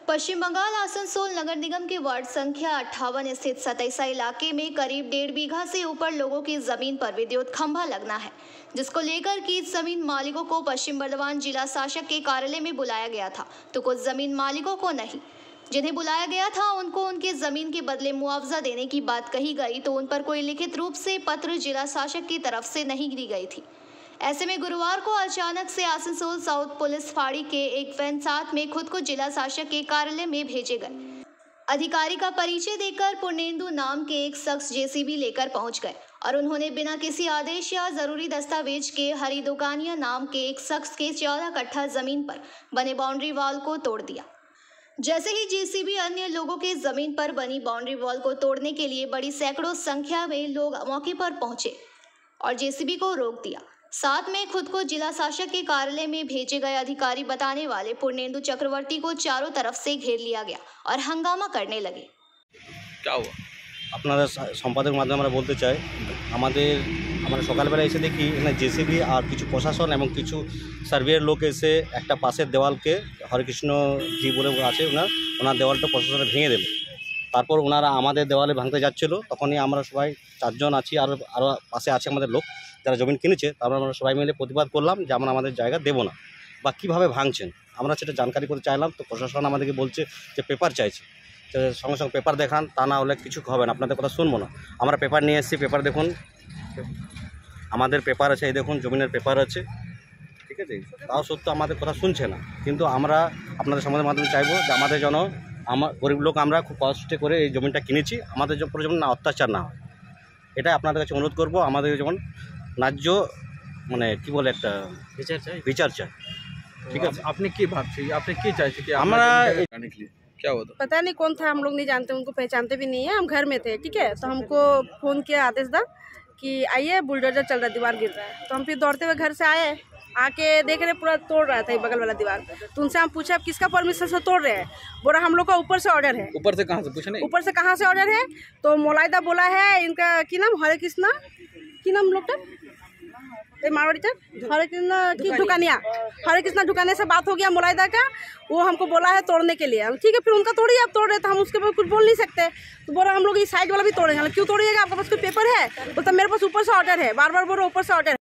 पश्चिम बंगाल आसनसोल नगर निगम के वार्ड संख्या 58 स्थित सतैसा इलाके में करीब 1.5 बीघा से ऊपर लोगों की जमीन पर विद्युत खंभा लगना है, जिसको लेकर की जमीन मालिकों को पश्चिम बर्धमान जिला शासक के कार्यालय में बुलाया गया था, तो कुछ जमीन मालिकों को नहीं। जिन्हें बुलाया गया था उनको उनके जमीन के बदले मुआवजा देने की बात कही गई, तो उन पर कोई लिखित रूप से पत्र जिला शासक की तरफ से नहीं दी गई थी। ऐसे में गुरुवार को अचानक से आसनसोल साउथ पुलिस फाड़ी के एक वैन साथ में खुद को जिला शासक के कार्यालय में भेजे गए। अधिकारी का परिचय देकर पूर्णेंदु नाम के एक शख्स जेसीबी लेकर पहुंच गए और उन्होंने बिना किसी आदेश या जरूरी दस्तावेज के हरिदोकानिया नाम के एक शख्स के 14 कट्ठा जमीन पर बने बाउंड्री वॉल को तोड़ दिया। जैसे ही जेसीबी अन्य लोगों के जमीन पर बनी बाउंड्री वॉल को तोड़ने के लिए बड़ी सैकड़ों संख्या में लोग मौके पर पहुंचे और जेसीबी को रोक दिया। साथ में खुद को जिला शासक के कार्यालय में भेजे गए अधिकारी बताने वाले पूर्णेंदु चक्रवर्ती को चारों तरफ से घेर लिया गया और हंगामा करने लगे। क्या हुआ? আপনারা সম্পাদক মাধ্যমে আমরা বলতে চাই, আমরা সকালবেলা এসে দেখি এখানে জেসিবি আর কিছু প্রশাসন এবং কিছু সার্ভেয়ার লোক এসে একটা পাশের দেওয়ালকে হরেকৃষ্ণ জি বলে আছে ওনার দেওয়ালটা প্রশাসনে ভেঙে দিল। তারপর ওনারা আমাদের দেওয়ালে ভাঙতে যাচ্ছিল, তখনই আমরা সবাই 4 জন আছি, আরও পাশে আছে আমাদের লোক যারা জমিন কিনেছে। তারপর আমরা সবাই মিলে প্রতিবাদ করলাম যে আমরা আমাদের জায়গা দেবো না বা কীভাবে ভাঙছেন আমরা সেটা জানকারি করতে চাইলাম। তো প্রশাসন আমাদেরকে বলছে যে পেপার চাইছে, সঙ্গে সঙ্গে পেপার দেখান, তা না হলে কিছু হবে না, আপনাদের কথা শুনবো না। আমরা পেপার নিয়ে এসেছি, পেপার দেখুন, আমাদের পেপার আছে, এই দেখুন জমিনের পেপার আছে, ঠিক আছে। তাও সত্ত্বেও আমাদের কথা শুনছে না। কিন্তু আমরা আপনাদের সমাজের মাধ্যমে চাইবো যে আমাদের যেন গরিব লোক আমরা খুব কষ্টে করে এই জমিটা কিনেছি, আমাদের যেন না অত্যাচার না হয়, এটাই আপনাদের কাছে অনুরোধ করবো। আমাদের যেমন ন্যায্য কি বলে একটা বিচার চাই, ঠিক আছে। আপনি কি ভাবছেন, আপনি কি চাইছেন কি আমরা क्या हुआ? पता नहीं कौन था, हम लोग नहीं जानते, उनको पहचानते भी नहीं है। हम घर में थे, ठीक है, तो हमको फ़ोन किया आदेश दा कि आइए बुलडोजर चल रहा है, दीवार गिर रहा है। तो हम फिर दौड़ते हुए घर से आए, आके देख रहे पूरा तोड़ रहा था ये बगल वाला दीवार। तो उनसे हम पूछा किसका परमिशन से तोड़ रहे हैं, बोला हम लोग का ऊपर से ऑर्डर है। ऊपर से कहाँ से पूछे? नहीं, ऊपर से कहाँ से ऑर्डर है? तो मोलाइदा बोला है, इनका की नाम हरे कृष्णा, की नाम लोग मारवाड़ी हरे कृष्णा की दुकानिया, हरे कृष्णा दुकानिया से बात हो गया मोलाइदा का, वो हमको बोला है तोड़ने के लिए। ठीक है, फिर उनका तोड़िए, आप तोड़ रहे तो हम उसके ऊपर कुछ बोल नहीं सकते। तो बोला हम लोग इस साइड वाला भी तोड़ेंगे। क्यों तोड़िएगा, आपके पास कोई पेपर है? बोलता मेरे पास ऊपर से ऑर्डर है, बार बार बोल रहे ऊपर से ऑर्डर